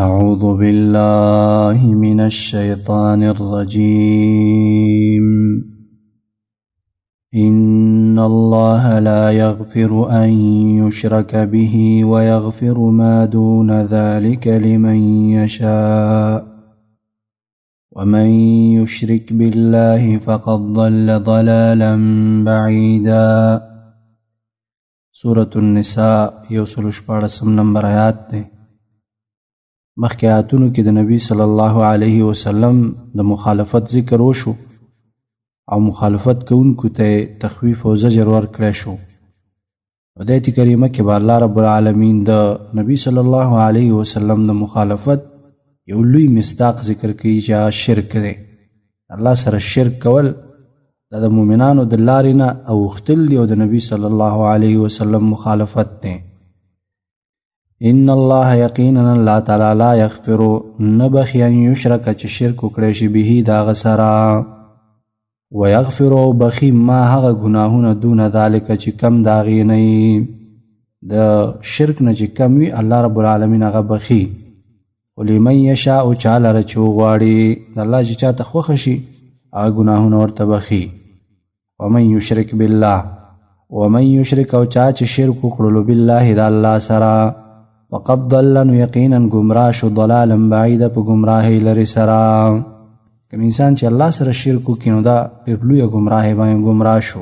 أعوذ بالله من الشيطان الرجيم. إن الله لا يغفر أن يشرك به ويغفر ما دون ذلك لمن يشاء ومن يشرك بالله فقد ضل ضلالا بعيدا. سورة النساء 114 نمبر آیات ده. مخکې آیاتونو کې د نبی صلی الله علیه وسلم د مخالفت ذکر وشو او مخالفت کوونکو ته تخویف او زجر ورکړی شو. د آیت کریمه کې به الله رب العالمین د نبی صلی الله علیه وسلم د مخالفت یو لوی مصداق ذکر کوي چې شرک دی. الله سره شرک کول دا د مؤمنانو د لارې نه اوښتل دي او د نبی صلی الله علیه وسلم مخالفت دی. ان الله یقینا الله تعالی لا یغفر نبخي ان یشرک چې شرک وکړي شي به دا غسرا ويغفر بخي ما هغه گناهونه دون ذلك چې کم داغي نه د شرک نه چې کم وي الله رب العالمین هغه بخي. ولمن یشاء چاله رچو غواړي الله چې چاته خوښ شي هغه گناهونه ورته بخي. ومن یشرک بالله ومن یشرک او چا چې شرک وکړلو بالله د الله سره فقد ضل یقینا گمراه شو ضلالا بعیدا په گمراهی لري سره. کوم انسان چې الله سره شرک وکړي نو دا ډېر لوی گمراهی باندې گمراه شو.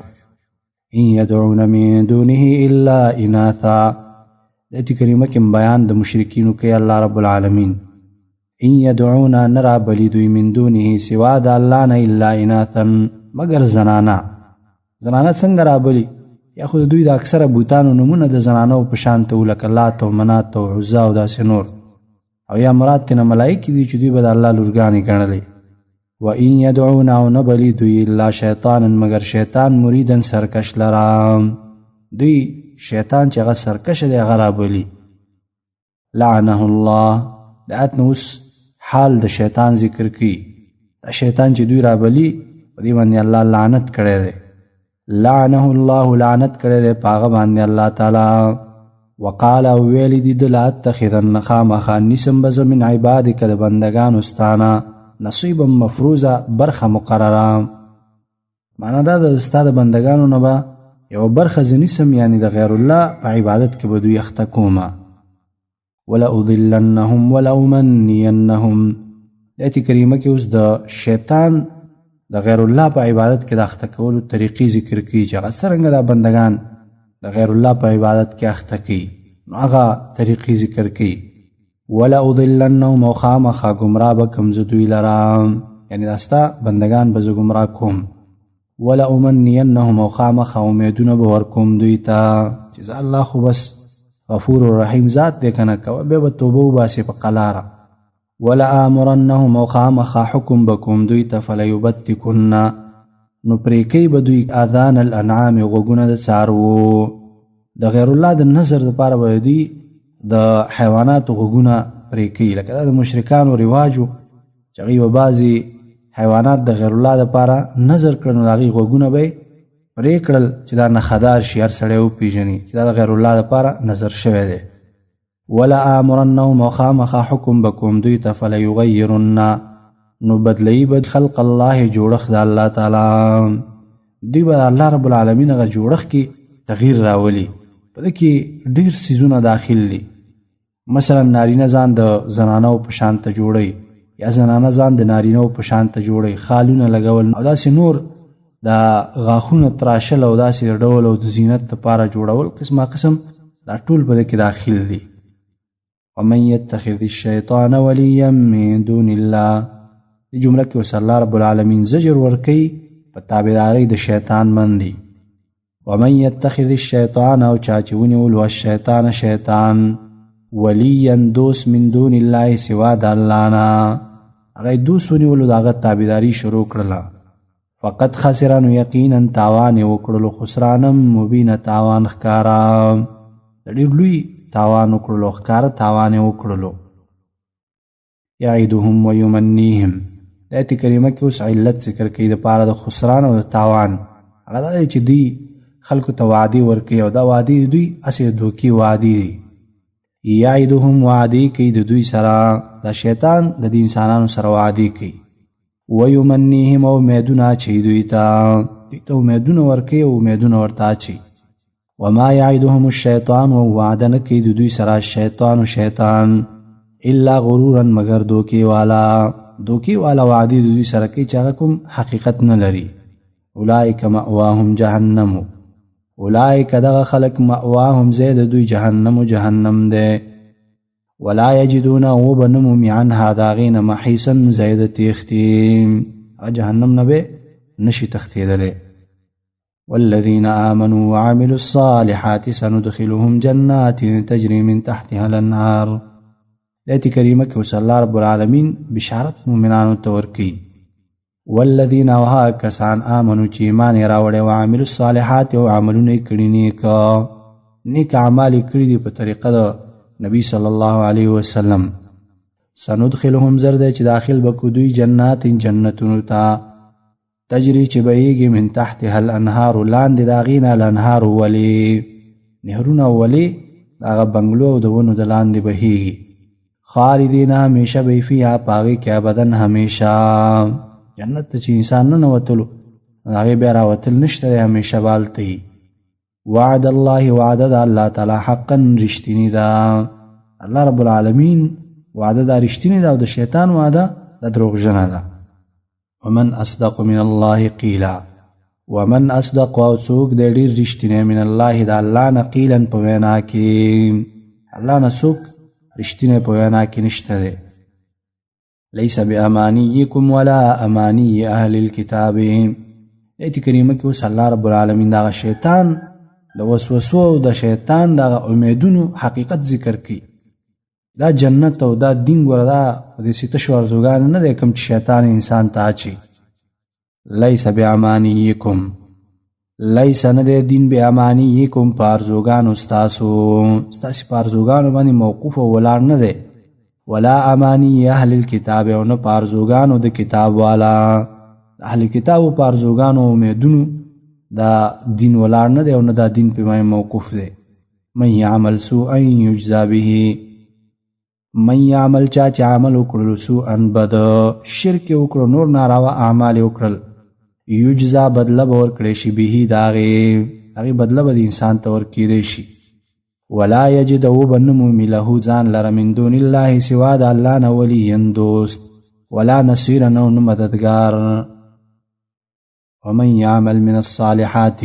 ان يدعون من دونه الا اناثا. د دې کریمه کې بیان د مشرکینو کوي الله رب العالمین. ان يدعون نرا بلی دوی من دونه سوا د الله نه الا اناثا مگر زنانا څنګه را بلی یا خود دوی د اکثره بوتانو نمونه د زنانو په شان ته لکه لات او منات او عزا او داسې نور او یا مراد تینا ملائکې دي چې دوی به د الله لورګانې ګڼلې. و ان یدعون او نه بلی دوی الا شیطانا مگر شیطان مریدا سرکش لرا. دوی شیطان چې هغه سرکش دی هغه را بلی. لعنه الله د آیت نه اوس حال د شیطان ذکر کی. دا شیطان چې دوی را بلی په دې باندې الله لعنت کړی دی. لعنه الله لعنت کړی دی په هغه باندې الله تعالی. وقال او ویلی دی د لا اتخذن خامخا نیسم به زه من عبادک د بندګانو ستانه نصیبا مفروضه برخه مقرره. معنا دا د ستا د بندګانو نه به یو برخه زه نیسم یعنی د غیر الله په عبادت کې به دوی اخته کومه. ولأضلنهم ولأمنینهم. د آیت کریمه کې اوس د شیطان د غیر الله په عبادت کې د اخته کولو طریقې ذکر کړي چې هغه څرنګه دا بندگان د غیر الله په عبادت کې اخته کوي نو هغه طریقې ذکر کړي. ولأضلنهم او خامخا ګمراه به کم زه دوی لره یعنی دا ستا بندگان به زه ګمراه کوم. ولأمنینهم او خامخا امیدونه به ورکوم دوی ته چې زه الله خو بس غفور رحیم ذات دی که نه کوه بیا به توبه وباسې په قلاره. ولآمرنهم او خامخا حکم بکوم دوی ته فلیبتکن نو پریکی به دوی اذان الانعام غوږونه د څاروو. د غیر الله د نظر دپاره به دوی د حیواناتو غوږونه پریکی لکه دا د مشرکانو رواجو چې هغوی به بعضې حیوانات د غیر الله دپاره نظر کړل نو د هغوی غوږونه به یې پرې کړل چې دا نښهدار شي هر سړی وپېژني چې دا د غیر الله دپاره نظر شوی دی. ولآمرنهم او خامخا حکم بکوم دوی ته فلیغیرن نو بدلئی بد خلق الله جوړښت د الله تعالی. دوی به الله رب العالمین هغه جوړښت کې تغییر راولي. په دې کې ډېر څیزونه داخل دي. مثلا نارینه ځان د زنانو په شان ته جوړوي یا زنانه ځان د نارینهو په شان ته جوړوي خالونه لګول او داسې نور د غاښونه تراشل او داسې ډول او د زینت لپاره جوړول قسمه قسم دا ټول په دې کې داخل دي. ومن يتخذ الشيطان وليا من دون الله. دې جمله کې اوس الله رب العالمین زجر ورکوي په تابعدارۍ د شیطان باندې. ومن يتخذ الشيطان او چا چې ونیولو الشیطان شیطان ولیا دوست من دون الله سوا د الله نه هغه دوست ونیولو د هغه تابعداري شروع کړله. فقد خسر نو یقینا تاوان یې وکړلو خسرانم مبینه تاوان ښکاره د ډېر لوی تاوان وکړلو ښکاره تاوان یې وکړلو. یعیدهم ویمنیهم. د آیت کریمه کې اوس علت ذکر کوي د پاره د خسران او د تاوان. هغه دا دی چې دوی خلکو ته وعدې ورکوي او دا وعدې دوی هسې دوکې وعدې دي. یعدهم وعدی کوي د دوی سره، دا شیطان د دې انسانانو سره وعدی کوي. ویمنیهم امیدونه اچوي دوی ته امیدونه ورکوي او امیدونه ورته اچوي. وما یعدهم الشیطان وعده نه کوي د دوی سره شیطان الا غرورا مگر دوکې والا وعدې د دوی سره کوي چې هغه کوم حقیقت نه لري. اولئک مأواهم جهنم، اولئک دغه خلق مأواهم زید دوی جهنم ده. ولا یجدون وبنمومی عنها داغین محیصا زید تیختی، جهنم نبه نشی تختیدلی. والذین آمنوا وعملوا الصالحات سندخلهم جنات تجری من تحتها الانهار. آیت کریمه کې وصلی الله رب العالمین بشارت مومنانو ته ورکوي. والذین وها کسان آمنو چې ایمان یې راوړی وعملوا الصالحات او عملونه یې کړي نیک اعمال یې کړي دي په طریقه د نبی صلی الله علیه وسلم. سندخلهم زرده چې داخل بکو دوی جنات جنتونو ته تجری چې بهیږي من تحتها الانهار لاندې د هغې نه الانهار ولې نهرونه ولې د هغه بنګلو او د ونو د لاندې بهیږي. خالدین همیشه به فیها په هغې کې ابدا همیشه. جنت ته چې انسان نه نوتلو د هغې بیا راوتل نشته دی، همیشه به هلته وي. وعد الله وعده د الله تعالی حقا رښتینې ده. الله رب العالمین وعده دا رښتینې ده او د شیطان وعده د دروغجنه ده. ومن اصدق من الله قیلا، ومن اصدق او څوک دی ډېر رښتینی من الله د الله نه قیلا په وینا کې. الله نه څوک رښتینی په وینا کې نشته دی. لیس بامانیکم ولا امانی اهل الكتاب. ایت کریمه کې اوس الله رب العالمین دغه شیطان د وسوسو او د شیطان دغه امیدونو حقیقت ذکر کوي. دا جنت او دا دین ګوره دا د سیته شو ارزوګانو نه دی کوم چې شیطان انسان ته اچي. لیس بامانیکم، لیس نه دی دین بامانیکم په ارزوګانو ستاسې په ارزوګانو باندې موقوف او ولاړ نه دی. ولا امانی اهل الكتاب او نه په ارزوګانو د کتاب والا د اهل کتابو په ارزوګانو امیدونو دا دین ولاړ نه دی او نه دا دین په باندې موقوف دی. من یعمل سوءا یجزا به، من یعمل چا چې عمل وکړلو سوءا بد شرک وکړو نور ناروا اعمال وکړل یجزا بدله به ورکړی شي به د هغې بدله به د انسان ته ورکیدی شي. ولا یجد وبنمومی له ځان لره من دون الله سوا د الله نه ولیا دوست ولا نصیرا او نه مددګار. ومن یعمل من الصالحات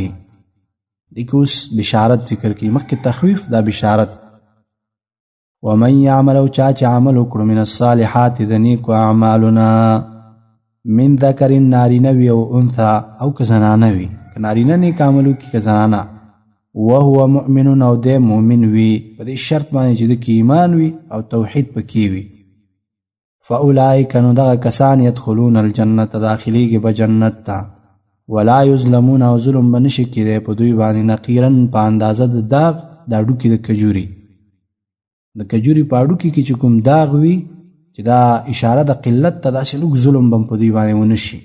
دیکھ اوس بشارت ذکر کی، مخکې تخویف دا بشارت. ومن یعمل او چا چې عمل وکړو من الصالحات د نیکو اعمالنا من ذکر نارینه وي او انثى او که زنانه وي، که نارینه نیک عمل وکړي که زنانه، وهو مؤمن او دی مؤمن وي په دې شرط باندې چې د کې ایمان وي او توحید پکې وي. فاولئک نو دغه کسان یدخلون الجنة داخلیږي به جنت ته ولا یظلمون او ظلم به نشي کېدی په دوی باندې نقیرا په اندازه د داغ د هډوکي د کجوري. د کجوري په هډوکي کې چې کوم داغ وي چې دا اشاره د قلت ته داسې لږ ظلم به په دوی باندې ونشي.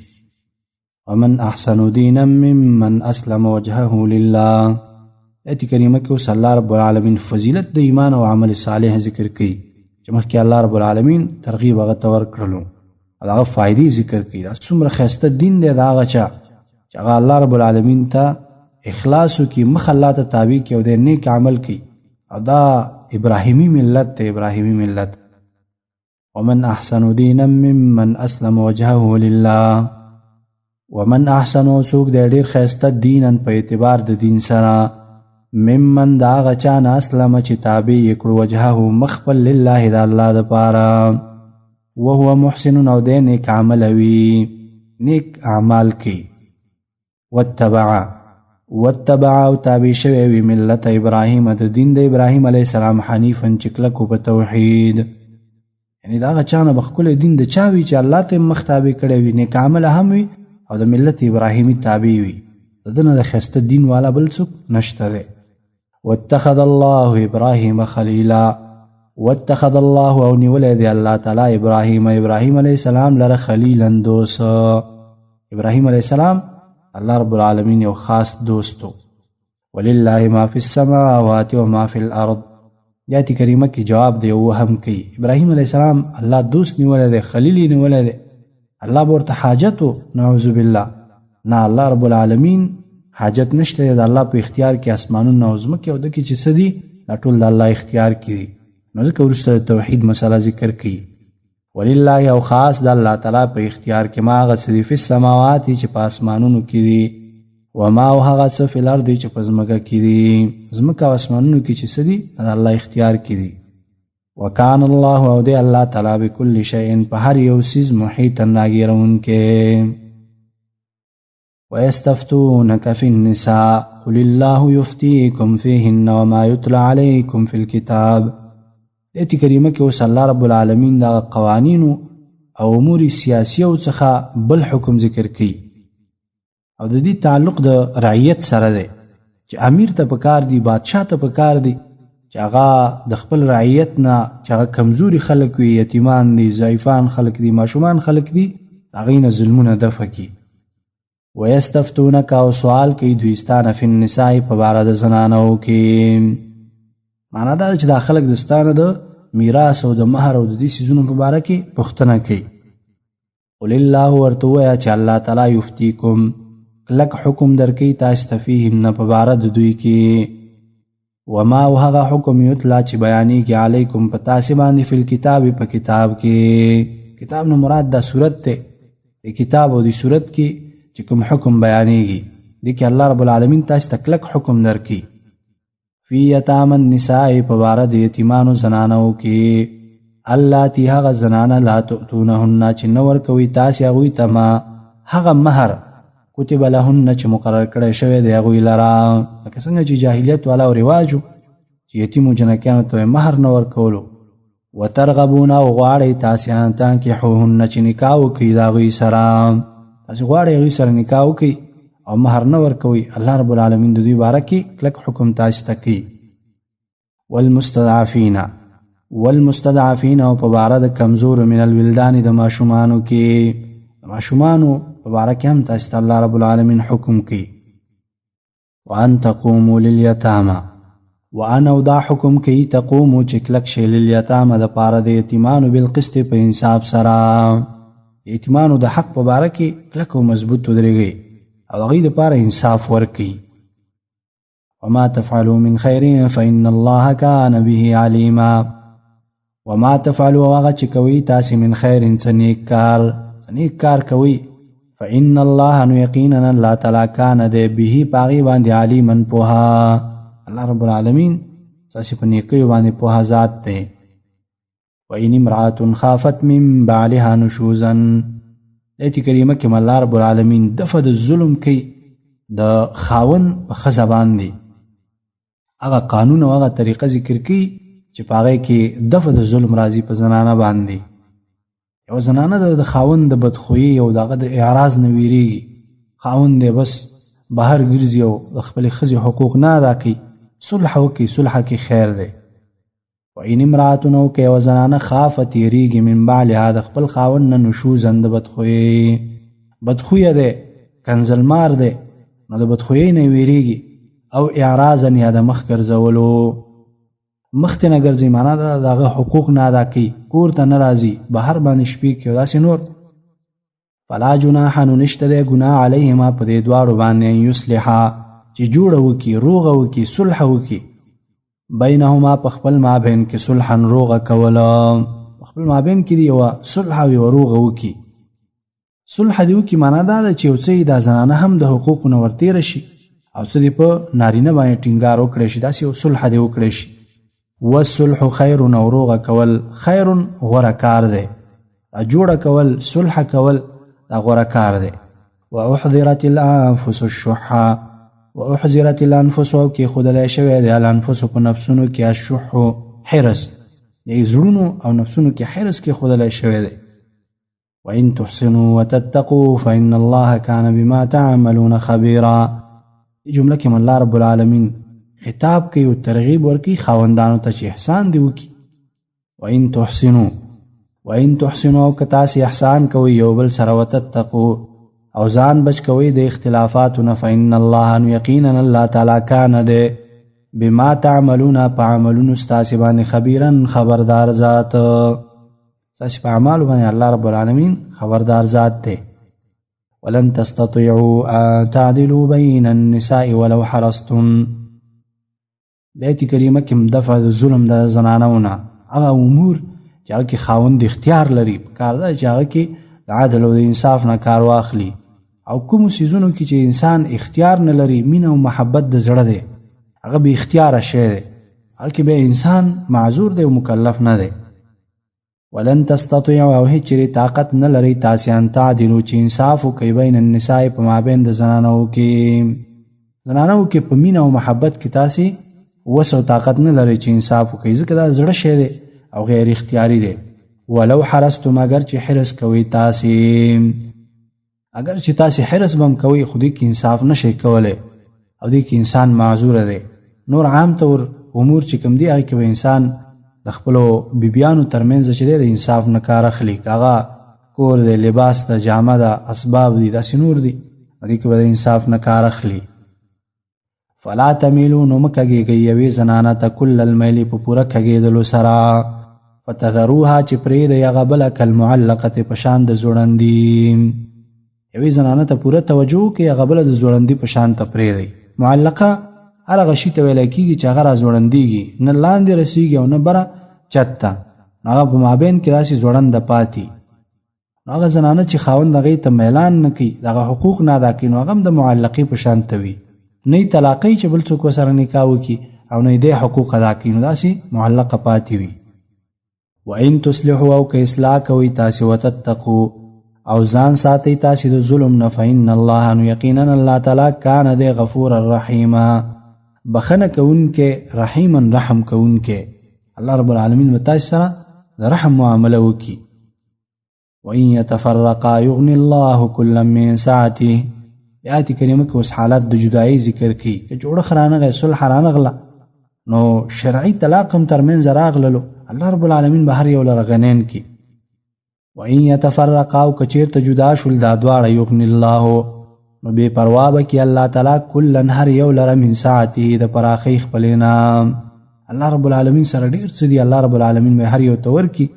ومن احسن دینا ممن اسلم وجهه لله. ایت کریمه کې اوس الله رب العالمین فضیلت د ایمان او عمل صالح ذکر کوي چې مخکې الله رب العالمین ترغیب هغه ته ورکړلو او هغه فایدې ذکر کوي. دا څومره ښایسته دین دی د هغه چا چې هغه الله رب العالمین ته اخلاص وکړي، مخ الله ته تابع کړي او د نیک عمل کوي، او دا ابراهیمی ملت ته ابراهیمی ملت. ومن احسن دینا ممن اسلم وجهه لله. ومن احسن څوک دی ډېر ښایسته دینا په اعتبار د دین سره ممن دا هغه چا نه اسلم چې تابع یې کړو وجهه مخ خپل لله د الله دپاره وهو محسن او دی نیک عمل وي نیک اعمال کوي. واتبع او تابع شوی وي ملت ابراهیم د دین د ابراهیم علیه السلام حنیفا چې کلکو په توحید، یعنی دا هغه چا نه به ښکلی دین د چا وي چې الله ته مخ تابع کړی وي، نیک عمله هم وي او د ملت ابراهیمي تابع وي، د ده نه د ښایسته دین والا بل څوک نشته دی. واتخذ الله ابراهیم خلیلا. واتخذ الله او نیولی دی الله تعالی ابراهیم علیه السلام لره خلیلا دوست. ابراهیم علیه السلام الله رب العالمین یو خاص دوستو. ولله ما فی السماوات و ما فی الارض. آیت کریمه کې جواب دی او هم کوي ابراهیم علیه السلام الله دوست نیولی دی، خلیل یې نیولی دی، الله به ورته حاجت و نعوذ بالله. نه، الله رب العالمین حاجت نشته دی، د الله په اختیار کې اسمانونه او ځمکې او دکې چې څه دي دا ټول د الله اختیار کې دي. نو ځکه وروسته د توحید مسله ذکر کوي. ولله او خاص د الله تعالی په اختیار کې ما هغه څه دي فی السماوات چې په اسمانونو کې دي، وما او هغه څه فی الارض چې په ځمکه کې دي، ځمکه او اسمانونو کې چې څه دي د الله اختیار کې دي. وکان الله او دی الله تعالی بكل شیء په هر یو څیز محیطا راګیرونکی. ويستفتونك في النساء قل الله يفتيكم فيهن وما يتلى عليكم في الكتاب. دې کریمه کې اوس الله رب العالمین دا قوانینو او امور سیاسي او څخه بل حکم ذکر کوي او د دې تعلق د رعیت سره دی چې امیر ته پکار دی، بادشاہ ته پکار دی چې هغه د خپل رعیت نه چې هغه کمزوري خلک وي، یتیمان دي، ضعیفان خلک دي، ماشومان خلک دي، هغوی نه ظلمونه دفع کړي. ویستفتونک او سوال کوي دوی ستانه فی النساء په باره د زنانو کې. معنا دا چې دا خلک د ستانه د میراث او د مهر او د دې څیزونو په باره کې پوښتنه کوي. قل الله ورته ووایه چې الله تعالی یفتیکم کلک حکم درکوي تاسو ته فیهن په باره د دوی کې، وما او هغه حکم یتلا چې بیانېږي علیکم په تاسې باندې فی الکتاب په کتاب کې. کتاب نو مراد دا صورت دی، د کتاب او د صورت کې چې کوم حکم بیانېږي دې کې الله رب العالمین تاسو ته کلک حکم درکوي. فی یتامی النساء په باره د یتیمانو زنانو کې، اللاتی هغه زنانه لا تؤتونهن چې نه ورکوئ تاسې هغوی ته ما هغه مهر کتب لهن چې مقرر کړی شوی دی هغوی لره، لکه څنګه چې جاهلیت والا او رواجو چې یتیمو جنکیانو ته مهر نه ورکولو. وترغبون او غواړئ تاسې ان تنکحوهن چې نکاح وکړئ د هغوی سره، تاسې غواړئ هغوی سره نکاح وکړئ او مهر نه ورکوئ. الله رب العالمین د دوی باره کې کلک حکم تاسې ته کوي. والمستضعفین او په باره د کمزورو من الولدان د ماشومانو کې، د ماشومانو په باره کې هم تاسې ته الله رب العالمین حکم کوي. وان تقوموا لیلیتاما، وان او دا حکم کوي تقومو چې کلک شئ لیلیتاما د پاره د یتیمانو بالقسط په انصاف سره، یتیمانو د حق په باره کې کلک او مضبوط ودرېږئ او هغوی دپاره انصاف ورکوي. وما تفعلوا من خیر فإن الله كان به علیما. وما تفعلوا هغه چې کوئ تاسې من خیر څه نیک کار کوئ، فإن الله نو یقینا الله تعالی کان دی به پاغي باندې علیما پوها. الله رب العالمین تاسې په نیکیو باندې پوها ذات دی. وإن امرأة خافت من بعلها نشوزا، ایت کریمه کې الله رب العالمین دفع د ظلم کوي د خاون په ښځه باندې، هغه قانون او هغه طریقه ذکر کوي چې په هغې کې دفع د ظلم راځي په زنانه باندې. یو زنانه د خاوند د بدخویي او دغه د اعراض نه ویریږي، خاوند دی بس بهر ګرځي او د خپلې ښځې حقوق نه ادا کوي، صلح وکړي، صلح کې خیر دی. وإن امرأة او که یوه زنانه خافت یریږي من بعلها د خپل خاوند نه نشوزا د بدخویه دی، کنزلمار دی، نو د بدخویۍ نه ویریږي، او اعراضا یا د مخ ګرځولو، مخ ته نه ګرځي، معنا دا د هغه حقوق نه ادا کوي، کور ته نه راځي، بهر باندې شپې کوي او داسې نور. فلا جناح نو نشته دی ګناه علیهما په دې دواړو باندې ان یصلحا چې جوړه وکړي، روغه وکړي، صلح وکړي، بینهما په خپل مابین کې صلحا روغه کوله، په خپل مابین کې دی یوه صلح او یوه روغه وکړي. صلح دې وکړي معنا دا ده چې یو څه دا زنانه هم د حقوقو نه ورتېره شي او څه دې په نارینه باندې ټینګار وکړی شي، داسې یو صلح دې وکړی شي. والصلح خیر او روغه کول خیر غوره کار دی، جوړه کول، صلح کول دا غوره کار دی. واحضرت الانفس الشح، واحضرت الانفس او کې خودلی شوی دی الانفس په نفسونو کې الشح حرس، د زړونو او نفسونو کې حرس کې خودلی شوی دی. وان تحسنوا وتتقوا فإن الله كان بما تعملون خبيرا. جمله کې الله رب العالمین خطاب کوي او ترغیب ورکوي خاوندانو ته چې احسان دی وکړي. وإن تحسنوا که تاسې احسان کوئ یو بل سره، وتتقوا او ځان بچ کوئ د اختلافاتو نه، فإن الله نو یقینا الله تعالی کان دی بما تعملون په عملونو ستاسې باندې خبیرا خبردار ذات ستاسې په اعمالو باندې الله رب العالمین خبردار ذات دی ولن تستطيعوا ان تعدلوا بين النساء ولو حرصتم د آیت کریمه کې دفع د ظلم د زنانو نه هغه امور چې هغه کې خاوند اختیار لري کار دا چې هغه کې د عدل او د انصاف نه کار واخلي او کوم سيزونو کې چې انسان اختیار نه لري مینه او محبت د زړه دی هغه به اختیار شي هغه کې به انسان معذور دی او مکلف نه دی ولن تستطيعوا او هیڅ طاقت نه لري تاسو ان تعدلوا چې انصاف وکړئ بین النساء په مابین د زنانو کې په مینه او محبت کې تاسو وسو طاقت نه لري چې انصاف وکړي ځکه دا زړه شی دی او غیر اختیاري دی ولو حرصتم اگر چې حرص کوي تاسو اگر چې تاسو حرص بم کوي خو دې کې انصاف نشي کولای او دې کې انسان معذور دی نور عام طور امور چې کوم دي هغه کې به انسان د خپل بیبيانو ترمنځ چې د انصاف نه کار اخلي کاغه کور د لباس د جامه د اسباب دي د سنور دي هغه کې به انصاف نه کار اخلي فلا تميلوا نو مکهږي یوې زنانه ته کل المیل په پوره کېدلو سره فتذروها چې پرې د یغبل کل معلقه په شان د زوړندې یوې زنانه ته پوره توجه کې یغبل د زوړندې په شان ته پرې دی معلقه هغه شی ته ویل کېږي چې هغه را زوړندېږي نه لاندې رسیږي او نه بره چته هغه په مابین کې راشي زوړند پاتې هغه زنانه چې خاوند هغې ته میلان نه کوي دغه حقوق نه ادا کوي نو هغه د معلقې په شان ته وي نه طلاقي چې بل څوک سره نکاح وکړي او نه دې حقوق ادا کوي نو داسې معلقه پاتې وي وان تصلحوا او که اصلاح کوي تاسو وتتقوا او ځان ساتي تاسو د ظلم نه فإن الله یقینا الله تعالی کان د غفور الرحیم بخنه کوونکې رحیما رحم کوونکې الله رب العالمین متاج سره رحم معامله وکي وان يتفرقا يغني الله كلا من سعته آیت کریمه کې اوس حالات د جدایي ذکر کی چې جوړه خرانه صلح رانغله نو شرعي طلاق هم ترمنځ راغللو الله رب العالمین به هر یو لرغنین کی وان يتفرقا او کچیرته جدا شول دا دواړه یغني الله نو بے پروا به کی الله تعالی کلن هر یو لره من ساعته د پراخي خپلینا الله رب العالمین سره ډیر څه دی الله رب العالمین به هر یو تور کی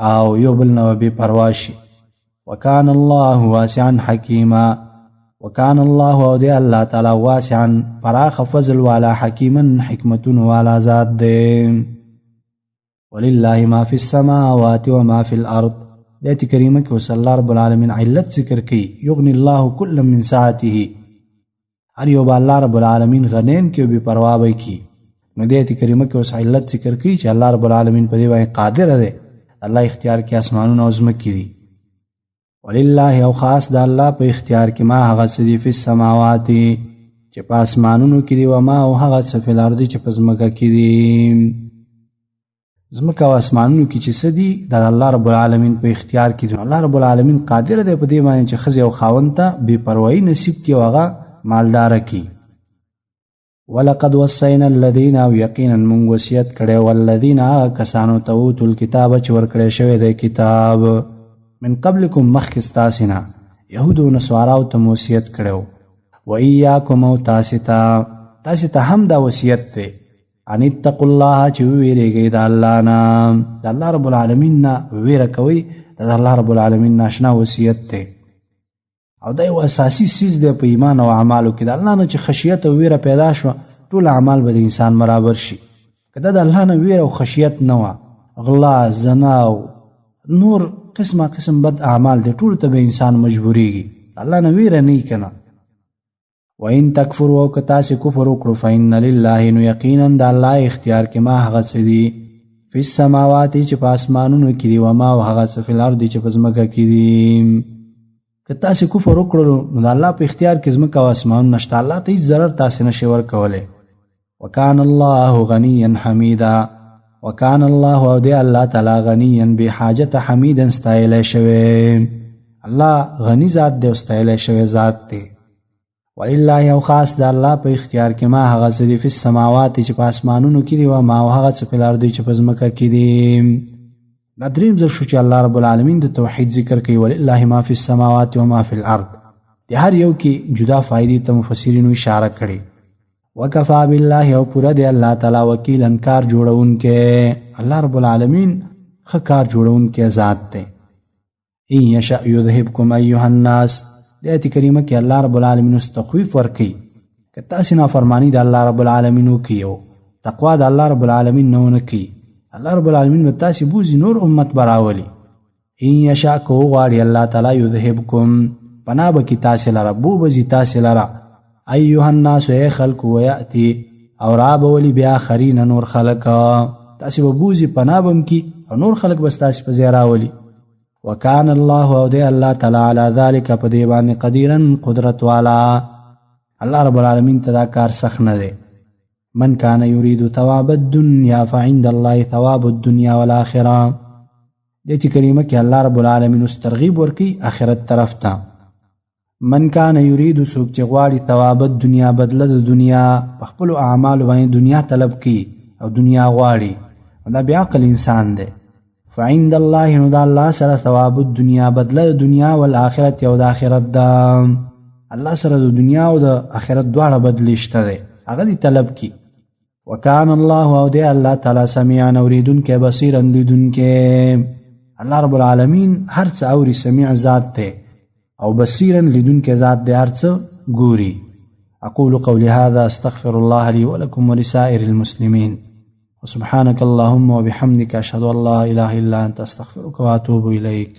او یو بل نو بے پروا شي وکان الله واسعا حکیما وکان الله او دی الله تعالی واسعا فراخ فضل والا حکیما حکمت والا ذات دی ولله ما فی السماوات وما فی الارض دایت کریمه کې وصلی الله رب العالمین علت ذکر کی یغنی الله کل من ساعته هر یو الله رب العالمین غنین کې به پروا وي کی نو دایت کریمه کې وصلی علت ذکر کی چې الله رب العالمین په دې باندې قادر دی الله اختیار کې اسمانونو او زمکې دي ولله او خاص د الله په اختیار کې ما هغه څه دي په سماوات چې په اسمانونو کې دي او ما او هغه څه په الارض چې په زمکه کې دي زمکه او اسمانونو کې چې څه دي د الله رب العالمین په اختیار کې دي الله رب العالمین قادر دی په دې باندې چې خزي او خاوند ته بے پروايي نصیب کې هغه مالدار کی ولقد وصينا الذين يقينا من وصیت کړي والذین کسانو ته اوتل کتاب چې ورکړي شوی دی کتاب من قبلكم مخکستاسنا یهود و نصارا ته وصیت کړو و ایاکم او تاسو ته هم دا وصیت دی ان اتقوا الله چې ویریږئ د الله نه د الله رب العالمین نه ویره کوي د الله رب العالمین ناشنا وصیت دی او دا یو اساسي چیز دی په ایمان او اعمالو کې د الله نه چې خشیت او ویره پیدا شو ټول اعمال به د انسان برابر شي کله د الله نه ویره او خشیت نه و غلا زنا او نور قسم بد اعمال دي ټول ته به انسان مجبوريږي الله نه ویره نه کنا وان تکفروا او کتا سے کفر وکړو فإن لله یقینا د الله اختیار کې ما هغه څه دي په سماوات چې په اسمانونو کې دي او ما هغه څه په الارض چې په زمکه کې دي کتا سے کفر وکړو نو د الله په اختیار کې زمکه او اسمان نشته الله ته ضرر تاسو نشي ورکوله وکان الله غنیا حمیدا وکان الله او دی الله تعالی غنیا بحاجت حمیدا استایل شوی الله غنی ذات دی استایل شوی ذات دی ولله او خاص د الله په اختیار کې ما هغه څه دي په سماوات چې په اسمانونو کې دي او ما هغه څه په الارض چې په زمکه کې دي دا دریم ځل شو چې الله رب العالمین د توحید ذکر کوي ولله ما فی السماوات و ما فی الارض د هر یو کې جدا فائدې ته مفسرینو اشاره کړي وکفا بالله او پورا دی الله تعالی وکیلا کار جوړونکې. الله رب العالمین ښه کار جوړونکې ذات دی. ان یشأ یذهبکم ایها الناس. د آیت کریمه کې الله رب العالمین استخویف ورکوي که تاسې نافرمانی د الله رب العالمین وکړئ او تقوا د الله رب العالمین نه ونه کړي، الله رب العالمین به تاسې بوځي، نور امت به راولي. ان یشأ که وغواړي الله تعالی یذهبکم پناه به کړي تاسې لره، بوبځي تاسې لره ایها الناس ای خلق، ویأتی او رابولي بآخرین نور خلق، تاسې به بوځي پناه به هم کړي او نور خلق به ستاسې په ځای راولي. وکان الله او دی الله تعالی علی ذلک په دې باندې قدیرا قدرت والا. الله رب العالمین ته دا کار سخت نه دی. من کان یرید ثواب الدنیا فعند الله ثواب الدنیا والآخرة. دې کریمه کې الله رب العالمین اوس ترغیب ورکي آخرت طرف ته. من کان یرید څوک چې غواړي ثواب الدنیا بدله د دنیا په خپلو اعمالو باندې دنیا طلب کی او دنیا غواړي، دا بیا عقل انسان دی. فعند الله نو دا الله سره ثواب الدنیا بدله د دنیا والآخرت او د آخرت دا. الله سره د دنیا او د آخرت دواړه بدلی شته دی، هغه دی طلب کی. وکان الله او دی الله تعالی سمیعا اوریدونکی بصیرا لیدونکی. الله رب العالمین هر څه اوري، سمیع ذات دی او بصیرا لیدونکی ذات دی، هر څه ګوري. اقول قولي هذا استغفر الله لي ولكم ولسائر المسلمين وسبحانك اللهم وبحمدك أشهد أن لا إله إلا أنت أستغفرك وأتوب إليك.